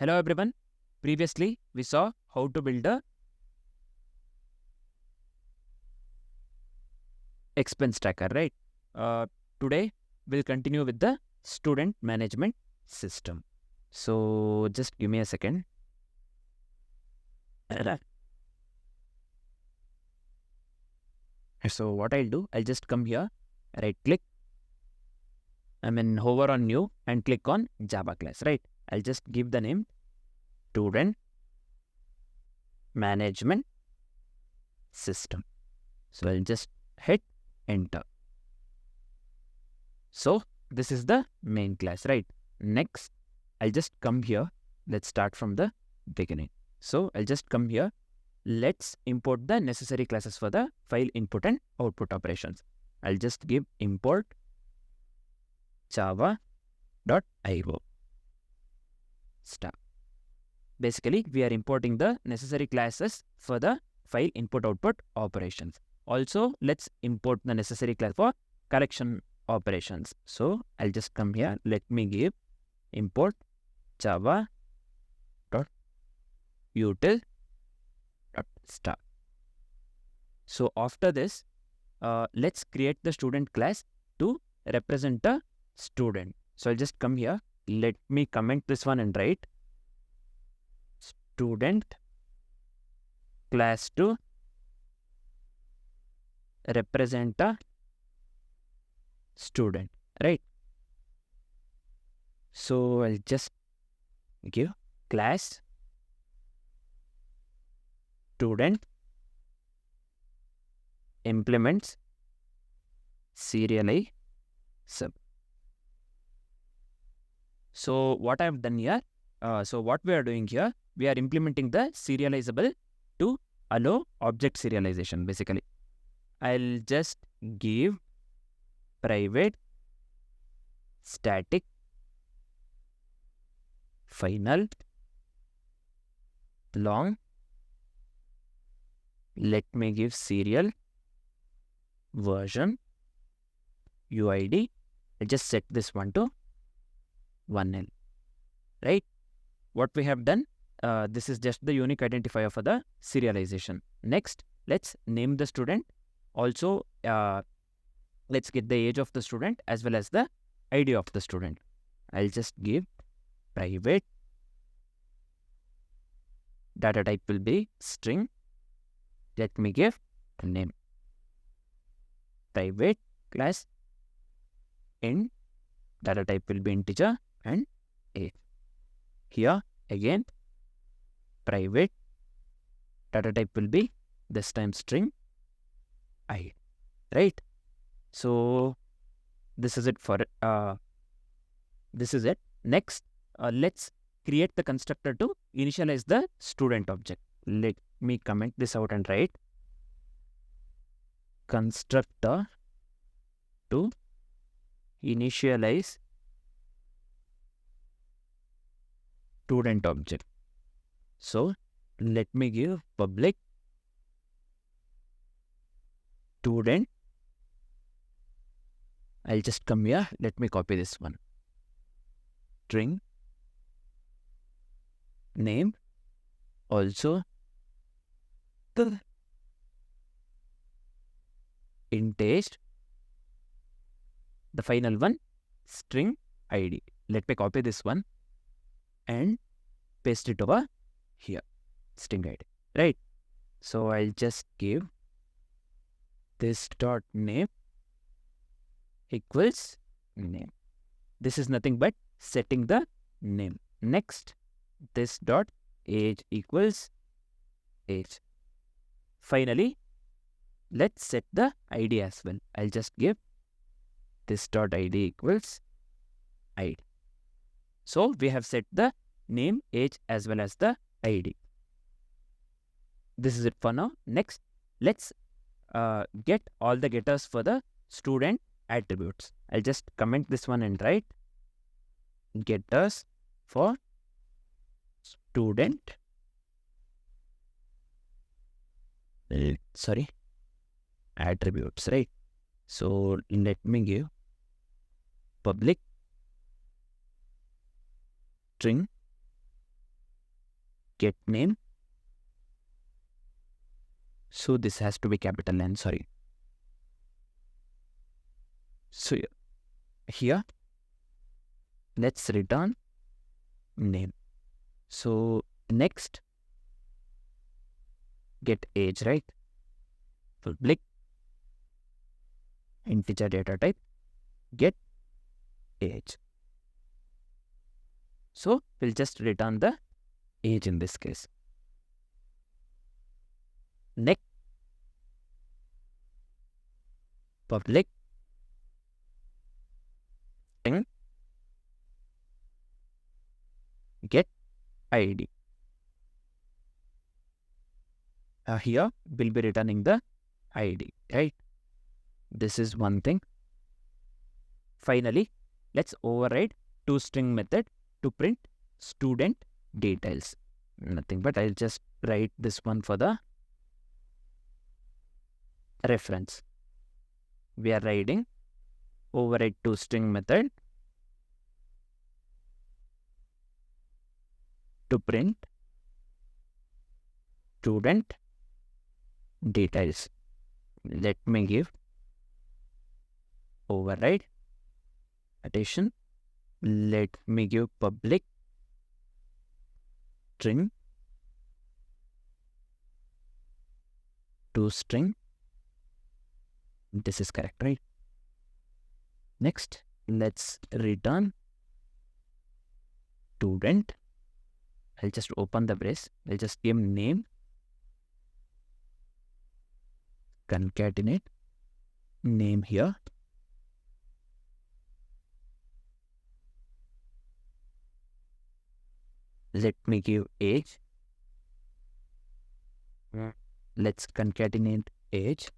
Hello everyone. Previously, we saw how to build a expense tracker, right? Today, we'll continue with the student management system. So, just give me a second. So, what I'll do, I'll just come here, right click, hover on new and click on Java class, right? I'll just give the name student management system. So, I'll just hit enter. So, this is the main class, right? Next, I'll just come here. Let's start from the beginning. So, I'll just come here. Let's import the necessary classes for the file input and output operations. I'll just give import java.io start. Basically, we are importing the necessary classes for the file input output operations. Also, let's import the necessary class for collection operations. So, I'll just come here. Let me give import java.util.start. So, after this, let's create the student class to represent the student. So, I'll just come here. Let me comment this one and write student class to represent a student, right? So, I'll just give class student implements serializable. So, what I've done here, what we are doing here, we are implementing the serializable to allow object serialization, basically. I'll just give private static final long. Let me give serial version UID. I'll just set this one to 1L, right? What we have done, this is just the unique identifier for the serialization. Next, let's name the student. Also, let's get the age of the student as well as the ID of the student. I'll just give private. Data type will be string. Let me give name. Private class int. Data type will be integer and age. Here again, private. Data type will be this time string I, right? So this is it for this is it. Next, let's create the constructor to initialize the student object. Let me comment this out and write constructor to initialize student object. So let me give public student. I'll just come here. Let me copy this one. String name. Also the int age. The final one string ID. Let me copy this one and paste it over here. String ID, right? So I'll just give this dot name equals name. This is nothing but setting the name. Next, this dot age equals age. Finally, let's set the ID as well. I'll just give this dot ID equals ID. So we have set the name, age as well as the ID. This is it for now. Next, let's get all the getters for the student attributes. I'll just comment this one and write getters for student attributes, right? So let me give public string get name. So this has to be capital N, sorry. So here, let's return name. So next, get age, right? Public integer data type, get age. So we'll just return the age in this case. Next, public string get ID. Here we'll be returning the ID, right? This is one thing. Finally, let's override toString method to print student details. Nothing but I'll just write this one for the reference. We are writing override toString method to print student details. Let me give override addition. Let me give public string toString. This is correct, right? Next, let's return student. I'll just open the brace. I'll just give name, concatenate name here. Let me give age. Let's concatenate age.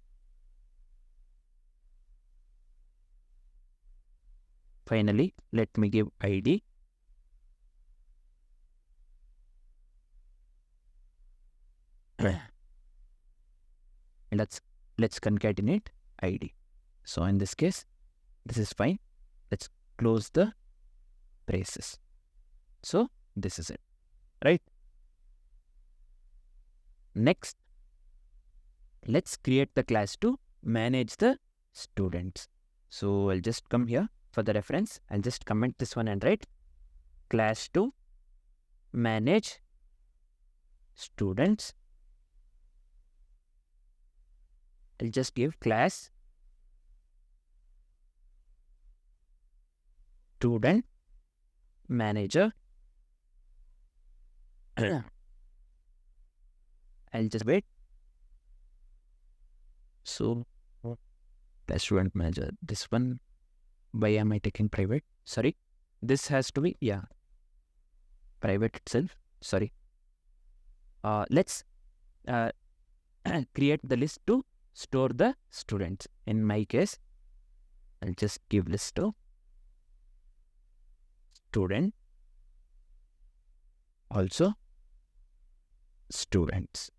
Finally, let me give ID. And let's concatenate ID. So in this case, this is fine. Let's close the braces. So this is it, right? Next, let's create the class to manage the students. So I'll just come here for the reference. I'll just comment this one and write class to manage students. I'll just give class student manager. I'll just wait. So class student manager. This one, why am I taking private? Sorry. This has to be, private itself. Sorry. Let's create the list to store the students. In my case, I'll just give list to student, also students.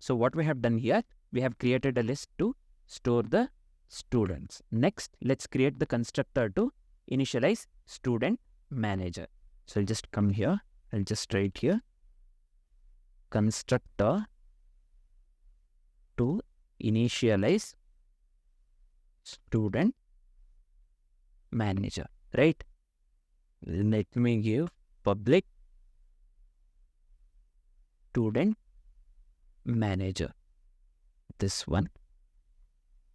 So what we have done here, we have created a list to store the students. Next, let's create the constructor to initialize student manager. So I'll just come here. I'll just write here constructor to initialize student manager, right? Let me give public student manager, this one.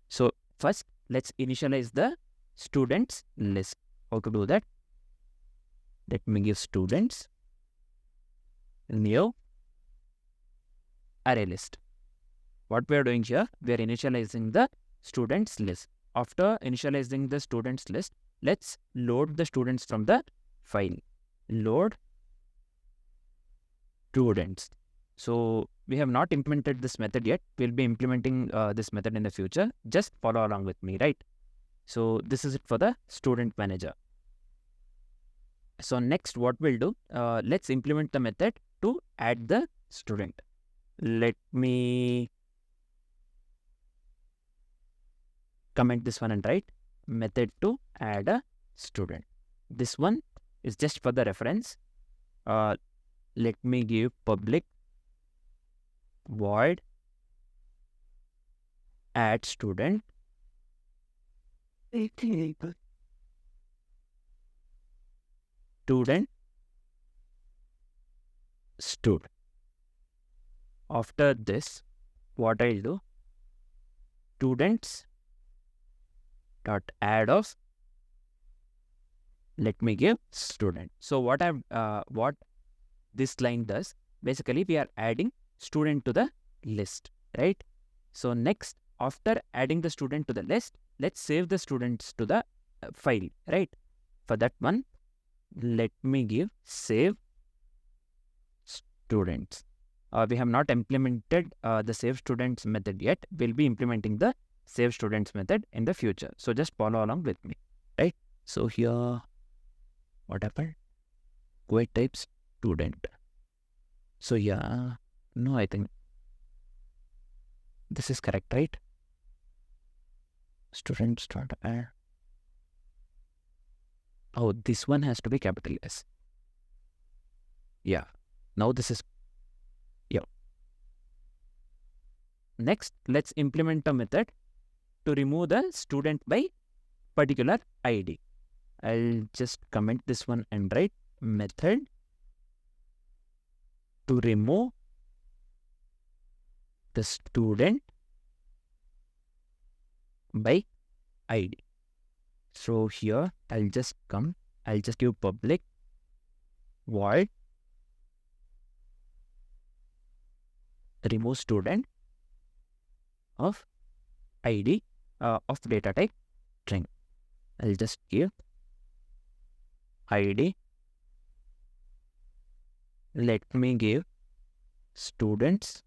So first, let's initialize the students list. How to do that? Let me give students new array list. What we are doing here, we are initializing the students list. After initializing the students list, let's load the students from the file. Load students. So we have not implemented this method yet. We'll be implementing this method in the future. Just follow along with me, right? So this is it for the student manager. So next, what we'll do, let's implement the method to add the student. Let me comment this one and write method to add a student. This one is just for the reference. let me give public void add student student. After this, what I'll do, students dot add of, let me give student. So what this line does, basically we are adding student to the list, right? So next, after adding the student to the list, let's save the students to the file, right? For that one, let me give save students. We have not implemented the save students method yet. We'll be implementing the save students method in the future. So just follow along with me, right? So here, what happened? Void type student. So yeah, no, I think this is correct, right? Student start add. Oh, this one has to be capital S. Yeah, now this is, yeah. Next, let's implement a method to remove the student by particular ID. I'll just comment this one and write method to remove the student by ID. So here I'll just give public void remove student of ID of data type string. I'll just give ID. Let me give students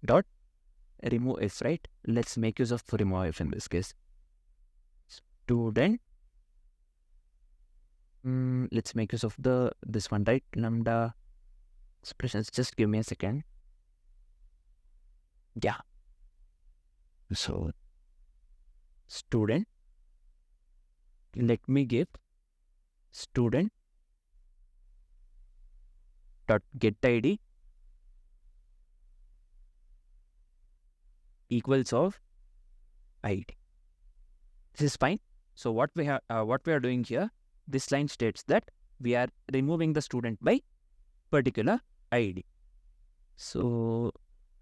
dot remove if, right? Let's make use of remove if in this case. Student. Let's make use of this one, right? Lambda expressions. Just give me a second. Yeah. So student. Let me give student dot get ID equals of ID. This is fine. So what we are doing here, this line states that we are removing the student by particular ID. So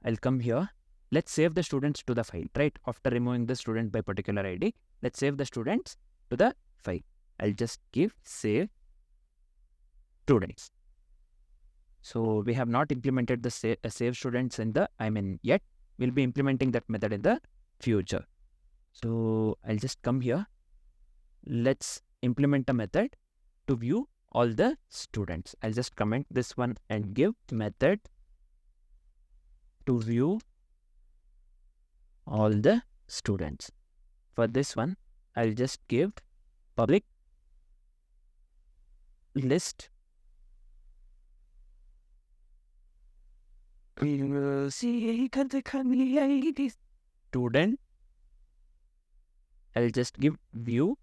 I'll come here. Let's save the students to the file, right? After removing the student by particular ID, let's save the students to the file. I'll just give save students. So we have not implemented the save students yet. We'll be implementing that method in the future. So I'll just come here. Let's implement a method to view all the students. I'll just comment this one and give method to view all the students. For this one, I'll just give public list student. I'll just give view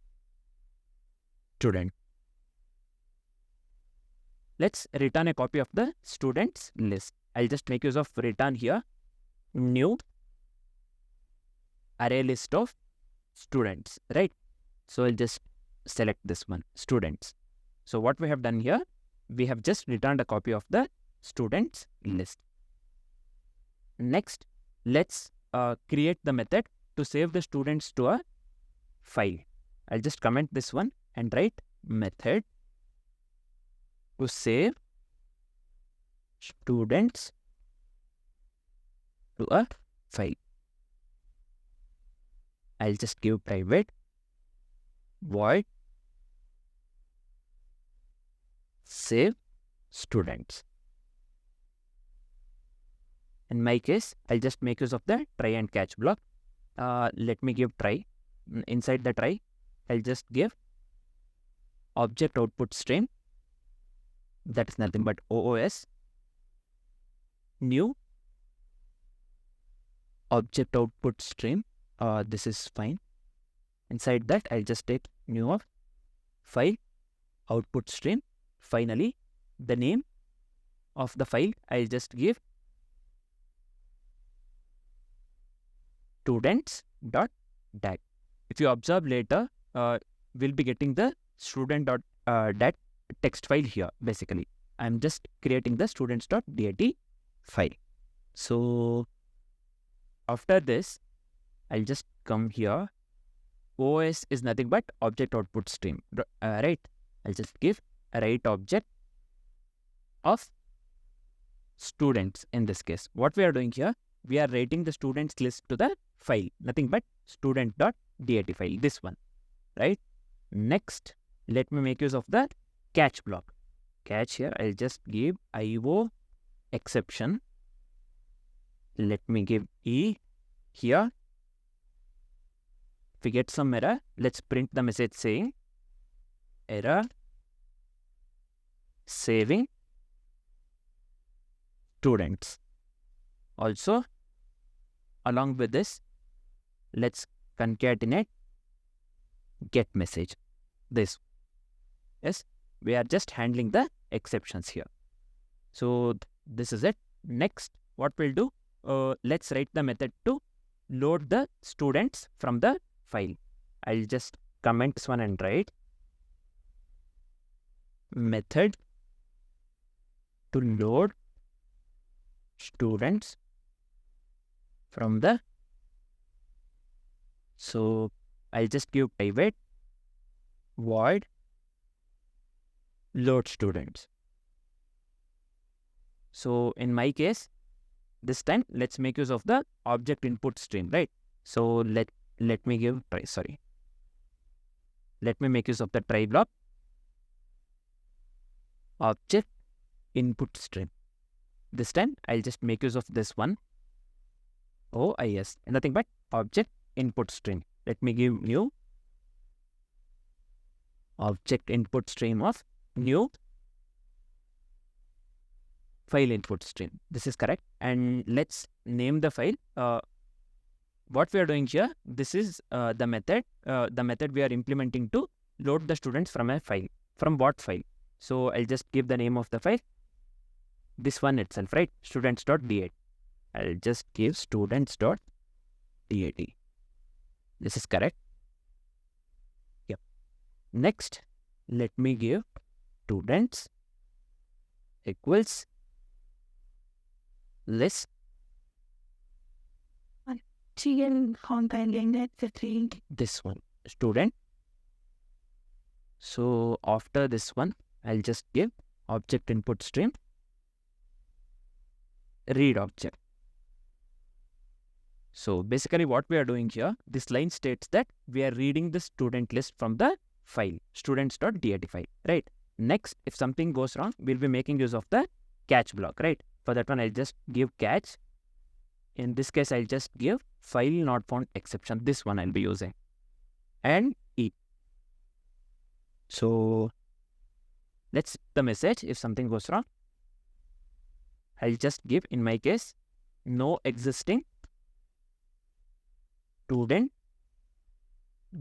student. Let's return a copy of the students list. I'll just make use of return here. New array list of students, right? So I'll just select this one, students. So what we have done here, we have just returned a copy of the students list. Next, let's create the method to save the students to a file. I'll just comment this one and write method to save students to a file. I'll just give private void save students. In my case, I'll just make use of the try and catch block. Let me give try. Inside the try, I'll just give object output stream. That is nothing but OOS. New object output stream. This is fine. Inside that, I'll just take new of file output stream. Finally, the name of the file, I'll just give students.dat. If you observe later, we'll be getting the student.dat text file here. Basically, I'm just creating the students.dat file. So after this, I'll just come here. OS is nothing but object output stream, right? I'll just give a write object of students. In this case, what we are doing here, we are writing the students list to the file, nothing but student.dat file, this one, right? Next, let me make use of the catch block. Catch here, I'll just give IO exception. Let me give E here. If we get some error, let's print the message saying error saving students. Also, along with this, let's concatenate get message. This, yes, we are just handling the exceptions here. So this is it. Next, what we'll do, let's write the method to load the students from the file. I'll just comment this one and write method to load students from the. So I'll just give private void load students. So in my case, this time let's make use of the object input stream, right? So let me give let me make use of the try block object input stream. This time I'll just make use of this one. OIS, nothing but object input stream. Let me give new object input stream of new file input stream. This is correct. And let's name the file. What we are doing here, this is the method we are implementing to load the students from a file. From what file? So I'll just give the name of the file. This one itself, right? Students.dat. I'll just give students.dat. This is correct. Yep. Next, let me give students equals list this one, student. So after this one, I'll just give object input stream read object. So basically what we are doing here, this line states that we are reading the student list from the file, students.dat file, right? Next, if something goes wrong, we'll be making use of the catch block, right? For that one, I'll just give catch. In this case, I'll just give file not found exception. This one I'll be using. And E. So let's the message if something goes wrong. I'll just give, in my case, no existing student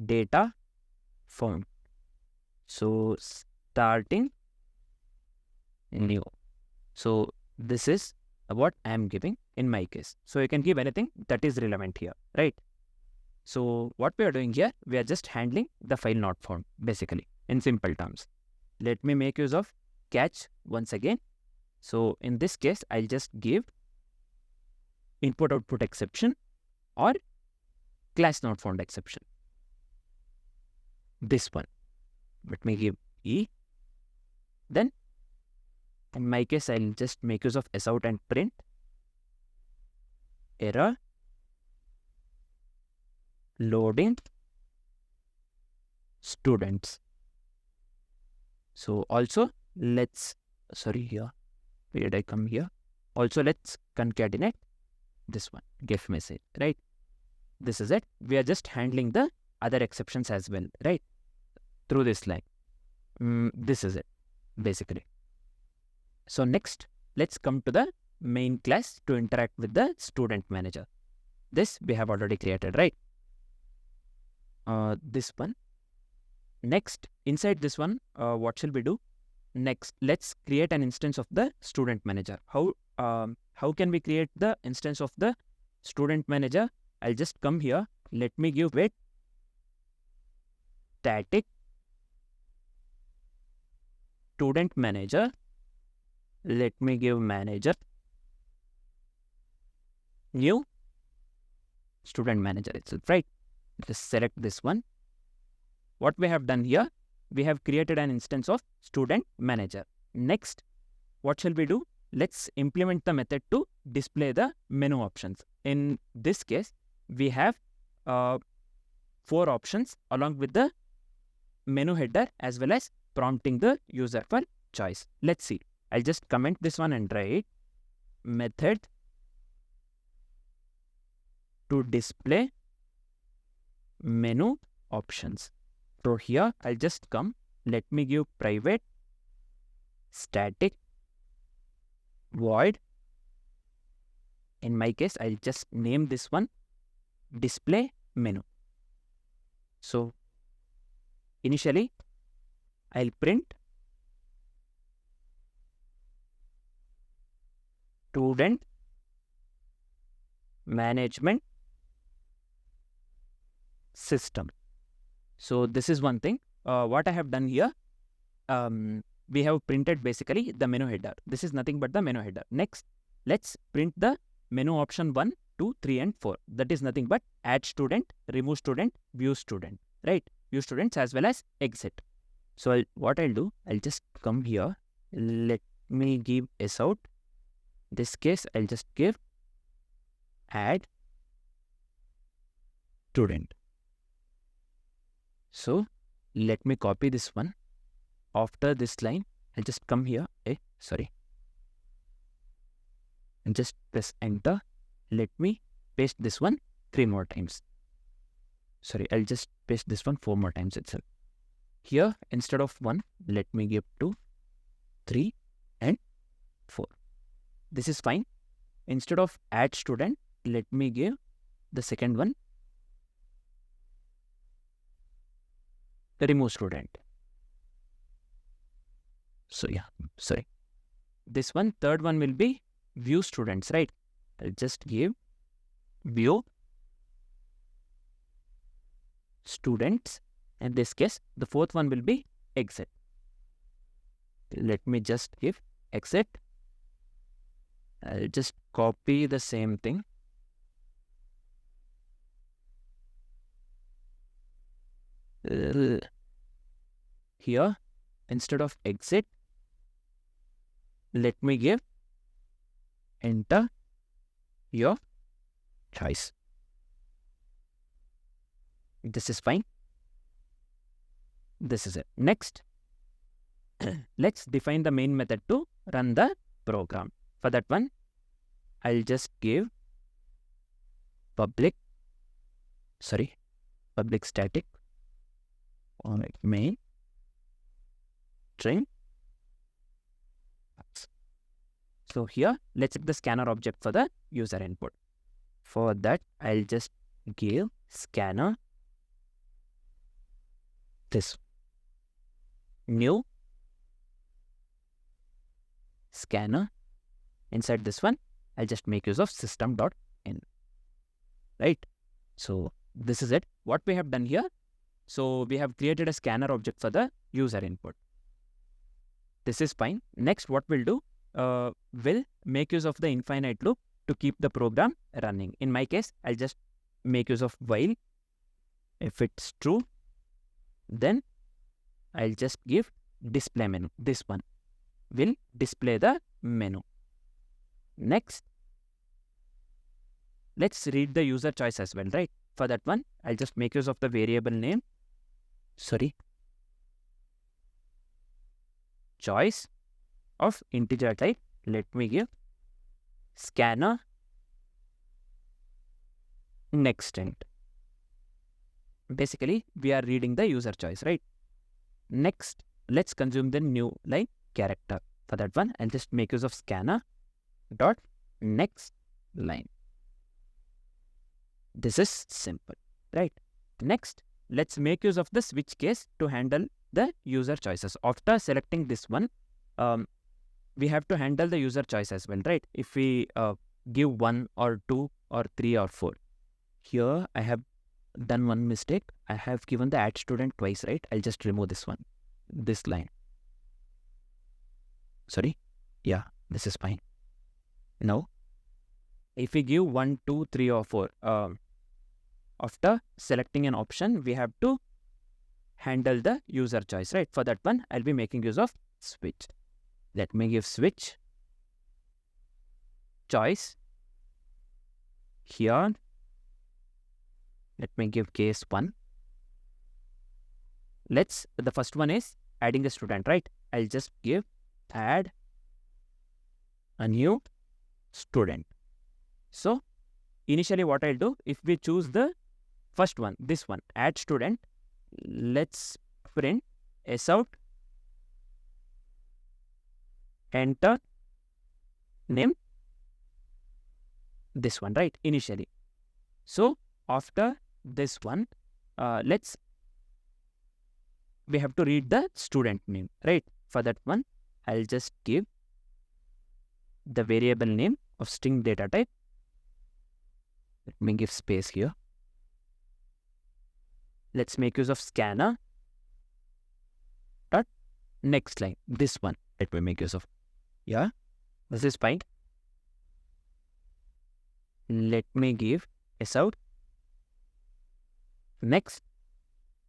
data found. So starting new. So this is what I am giving in my case. So you can give anything that is relevant here, right? So what we are doing here, we are just handling the file not found, basically, in simple terms. Let me make use of catch once again. So in this case, I'll just give input output exception or class not found exception. This one. Let me give E. Then in my case, I'll just make use of sout and print error loading students. So also let's, here, where did I come here? Also let's concatenate this one, get message, right? This is it. We are just handling the other exceptions as well, right? Through this line. This is it, basically. So next, let's come to the main class to interact with the student manager. This we have already created, right? This one. Next, inside this one, what shall we do? Next, let's create an instance of the student manager. How can we create the instance of the student manager? I'll just come here. Let me give it static student manager. Let me give manager new student manager itself, right? Just select this one. What we have done here, we have created an instance of student manager. Next, what shall we do? Let's implement the method to display the menu options. In this case, we have 4 options along with the menu header as well as prompting the user for choice. Let's see. I'll just comment this one and write method to display menu options. So here I'll just come. Let me give private static void. In my case, I'll just name this one display menu. So initially, I'll print student management system. So this is one thing. What I have done here, we have printed basically the menu header. This is nothing but the menu header. Next, let's print the menu option 1, 2, 3 and 4. That is nothing but add student, remove student, view student, right? View students as well as exit. So what I'll do, I'll just come here. Let me give s out. This case, I'll just give add student. So let me copy this one. After this line, I'll just come here. And just press enter. Let me paste this one 3 more times. I'll just paste this one 4 more times itself. Here, instead of 1, let me give 2, 3 and 4. This is fine. Instead of add student, let me give the second one, the remove student. This one, third one will be view students, right? I'll just give view students. In this case, the fourth one will be exit. Let me just give exit. I'll just copy the same thing. Here, instead of exit, let me give enter your choice. This is fine. This is it. Next, let's define the main method to run the program. For that one, I'll just give public static on main string. So here, let's set the scanner object for the user input. For that, I'll just give scanner this new scanner. Inside this one, I'll just make use of system.in, right? So this is it. What we have done here, so we have created a scanner object for the user input. This is fine. Next, what we'll do, we'll make use of the infinite loop to keep the program running. In my case, I'll just make use of while. If it's true, then I'll just give display menu. This one will display the menu. Next, let's read the user choice as well, right? For that one, I'll just make use of the variable name. Choice of integer type. Let me give scanner next int. Basically, we are reading the user choice, right? Next, let's consume the new line character. For that one, I'll just make use of scanner dot next line. This is simple, right? Next, let's make use of the switch case to handle the user choices. After selecting this one, we have to handle the user choice as well, right? If we give 1 or 2 or 3 or 4. Here I have done one mistake. I have given the add student twice, right? I'll just remove this one, this line. Sorry. Yeah, this is fine. Now, if we give 1, 2, 3 or 4, after selecting an option, we have to handle the user choice, right? For that one, I'll be making use of switch. Let me give switch choice. Here, let me give case 1. The first one is adding a student, right? I'll just give add a new student. So, initially what I'll do, if we choose the first one, this one, add student, let's print s out, enter name, this one, right? Initially. So, after this one, we have to read the student name, right? For that one, I'll just give the variable name of string data type. Let me give space here. Let's make use of scanner dot next line. This one, let me make use of. Yeah, this is fine. Let me give s out. Next,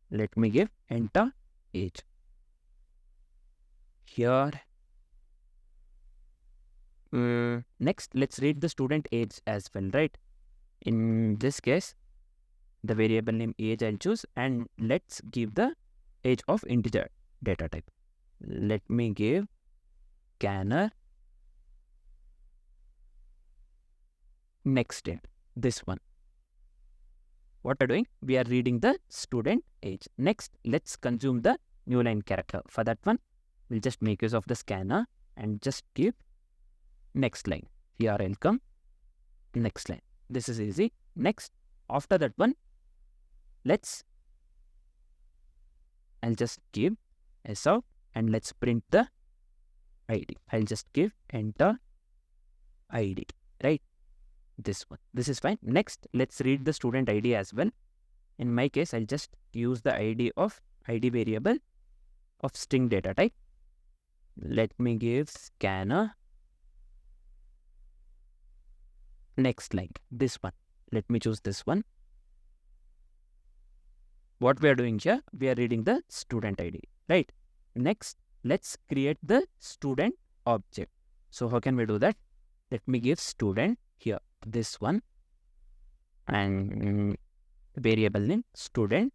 let me give enter age. Here, next, let's read the student age as well, right? In this case, the variable name age I'll choose, and let's give the age of integer data type. Let me give scanner next date, this one. What we're doing, we are reading the student age. Next, let's consume the new line character. For that one, we'll just make use of the scanner and just give next line. Here I'll come next line. This is easy. Next, after that one, I'll just give s out and let's print the ID. I'll just give enter ID, right? This one. This is fine. Next, let's read the student ID as well. In my case, I'll just use the ID variable of string data type. Let me give scanner next line, this one. Let me choose this one. What we are doing here, we are reading the student ID, right? Next, let's create the student object. So how can we do that? Let me give student here, this one, and variable name student,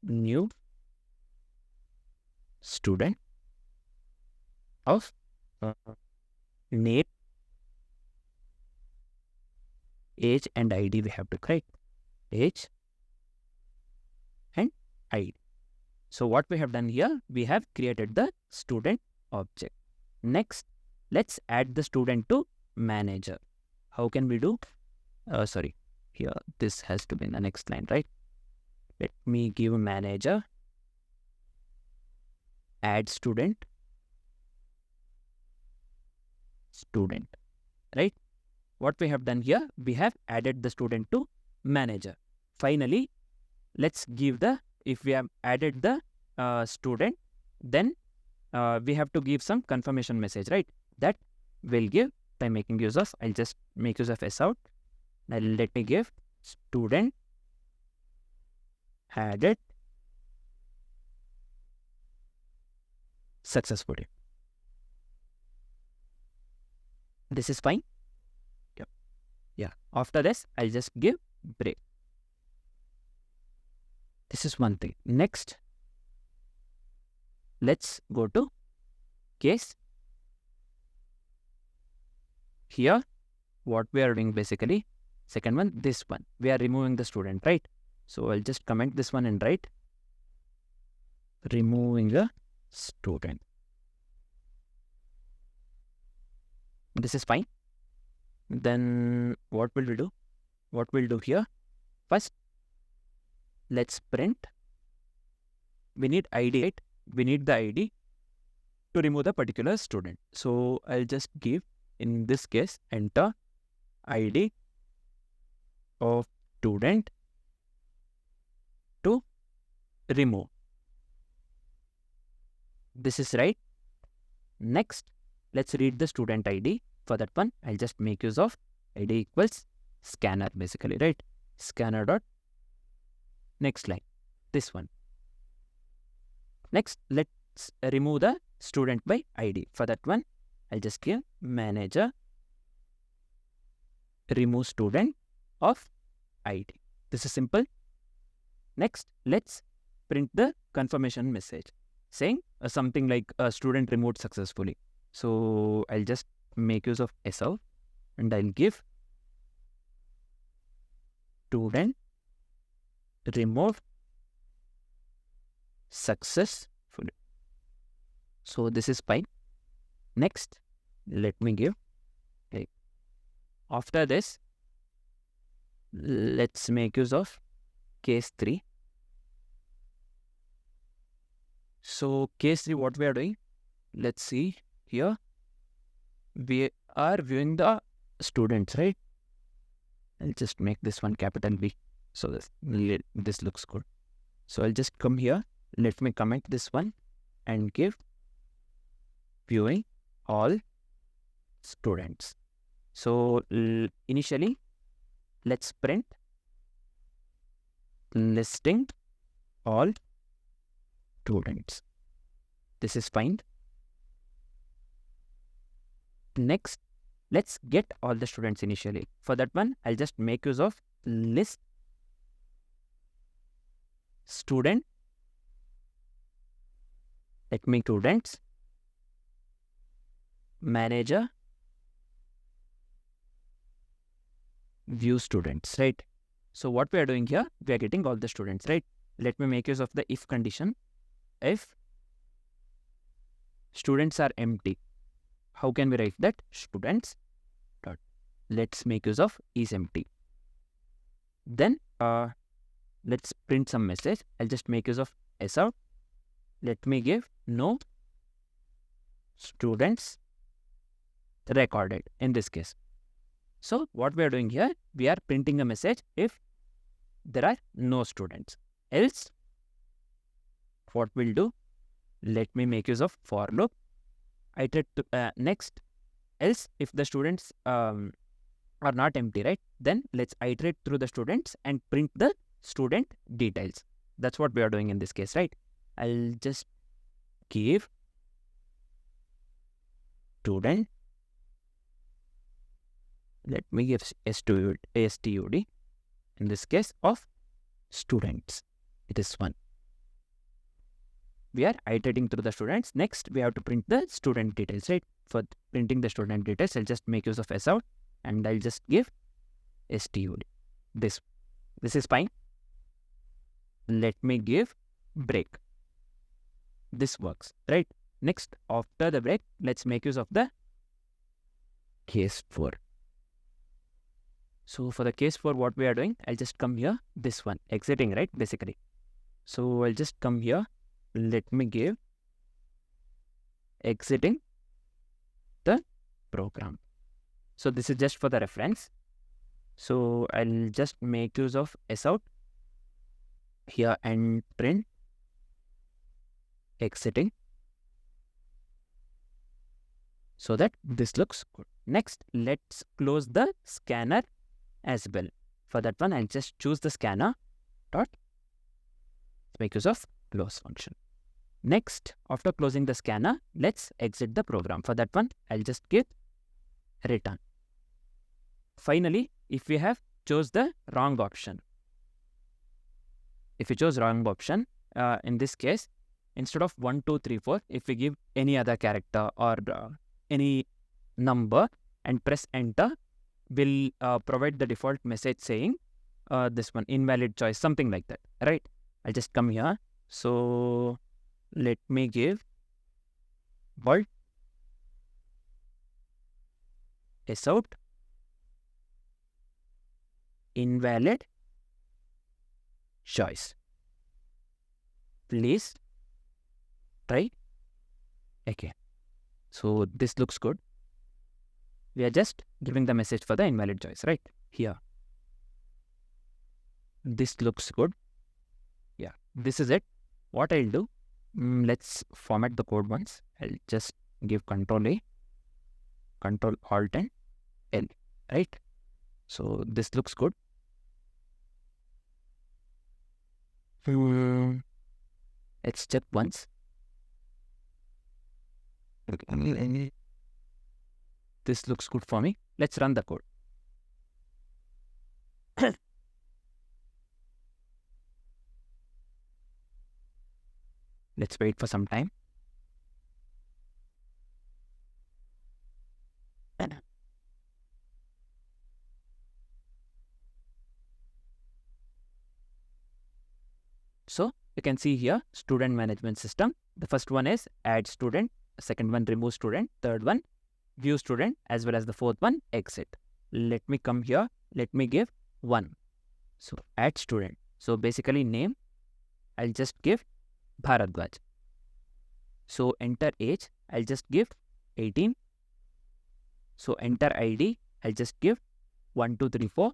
new student of name, age and ID we have to create. Age and ID. So what we have done here, we have created the student object. Next, let's add the student to manager. How can we do? Sorry, here this has to be in the next line, right? Let me give manager, add student, right? What we have done here, we have added the student to manager. Finally, let's give if we have added the student, then we have to give some confirmation message, right? That will give by making use of, I'll just make use of s out. Now let me give student added successfully. This is fine. Yep. Yeah. After this, I'll just give break. This is one thing. Next, let's go to case. Here, what we are doing basically, second one, this one, we are removing the student, right? So I'll just comment this one and write removing a student. This is fine. Then what will we do? What we'll do here? First, let's print. We need ID, right? We need the ID to remove the particular student. So I'll just give, in this case, enter ID of student to remove. This is right. Next, let's read the student ID. For that one, I'll just make use of ID equals scanner, basically, right? Scanner dot next line, this one. Next, let's remove the student by ID. For that one, I'll just give manager remove student of ID. This is simple. Next, let's print the confirmation message saying something like a student removed successfully. So I'll just make use of SO and I'll give student remove successfully. So this is fine. Next, let me give. Okay. After this, let's make use of case 3. So case 3, what we are doing? Let's see here. We are viewing the students, right? I'll just make this one capital B. So this looks good. So I'll just come here. Let me comment this one and give viewing all students. So initially, let's print listing all students. This is fine. Next, let's get all the students initially. For that one, I'll just make use of list student. Let me students manager view students, right? So what we are doing here, we are getting all the students, right? Let me make use of the if condition. If students are empty, how can we write that? Students dot, let's make use of is empty. Then let's print some message. I'll just make use of s out. Let me give no students recorded in this case. So what we are doing here, we are printing a message if there are no students. Else, what we'll do, let me make use of for loop. Iterate to, next, else if the students are not empty, right? Then let's iterate through the students and print the student details. That's what we are doing in this case, right? I'll just give student. Let me give stud in this case of students. It is 1. We are iterating through the students. Next, we have to print the student details, right? For printing the student details, I'll just make use of s out and I'll just give stud. This is fine. Let me give break. This works, right? Next, after the break, let's make use of the case 4. So for the case 4, what we are doing, I'll just come here, this one, exiting, right, basically. So I'll just come here, let me give exiting the program. So this is just for the reference. So I'll just make use of s out here and print exiting so that this looks good. Next, let's close the scanner as well. For that one, I'll just choose the scanner dot make use of close function. Next, after closing the scanner, let's exit the program. For that one, I'll just give return. Finally, if we have chose the wrong option, if we chose wrong option, in this case, instead of 1, 2, 3, 4, if we give any other character or any number and press enter, will provide the default message saying this one, invalid choice, something like that, right? I'll just come here. So let me give bold s out invalid choice. Please try again. So this looks good. We are just giving the message for the invalid choice, right? Here. This looks good. Yeah, this is it. What I'll do, let's format the code once. I'll just give Control A, Control Alt and L, right? So this looks good. Let's check once. This looks good for me. Let's run the code. Let's wait for some time. So you can see here, student management system. The first one is add student, second one remove student, third one view student, as well as the fourth one exit. Let me come here. Let me give 1. So add student. So basically name, I'll just give Bharadwaj. So enter age, I'll just give 18. So enter ID, I'll just give 1, 2, 3, 4.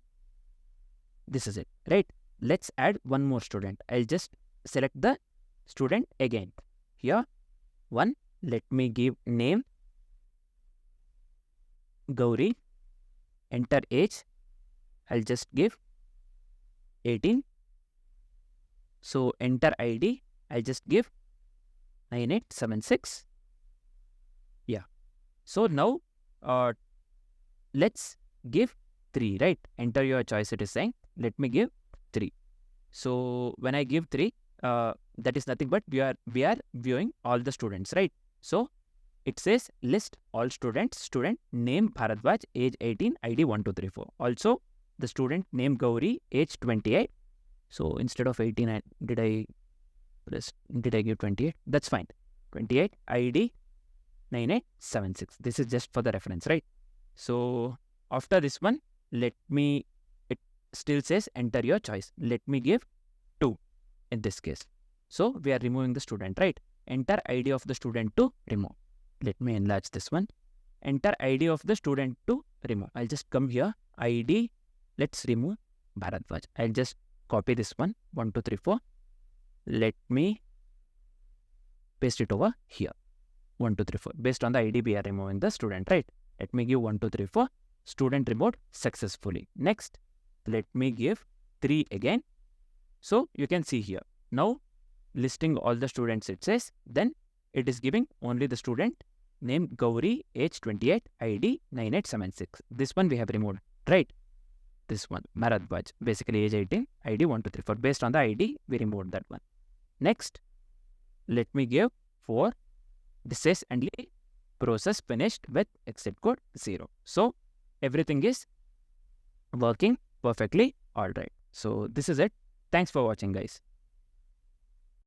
This is it, right? Let's add one more student. I'll just select the student again. Here, 1. Let me give name, Gauri. Enter age, I'll just give 18. So enter ID, I'll just give 9876. Yeah. So now, let's give 3, right? Enter your choice, it is saying. Let me give 3. So when I give 3, that is nothing but we are viewing all the students, right? So it says list all students, student name Bharadwaj, age 18, ID 1, 2, 3, 4. Also the student name Gauri, age 28. So instead of 18, did I give 28? That's fine. 28, ID 9876. This is just for the reference, right? So after this one, it still says enter your choice. Let me give 2 in this case. So we are removing the student, right? Enter ID of the student to remove. Let me enlarge this one. Enter ID of the student to remove. I'll just come here. ID, let's remove Bharadwaj. I'll just copy this one, 1, 2, 3, 4. Let me paste it over here. 1, 2, 3, 4. Based on the ID, we are removing the student, right? Let me give 1, 2, 3, 4. Student removed successfully. Next, let me give 3 again. So you can see here. Now, listing all the students, it says, then it is giving only the student name Gauri, age 28, ID 9876. This one we have removed, right? This one, Bharadwaj, basically age 18, ID 1, 2, 3, 4. Based on the ID, we removed that one. Next, let me give 4. This says only process finished with exit code 0. So everything is working perfectly. All right. So this is it. Thanks for watching, guys.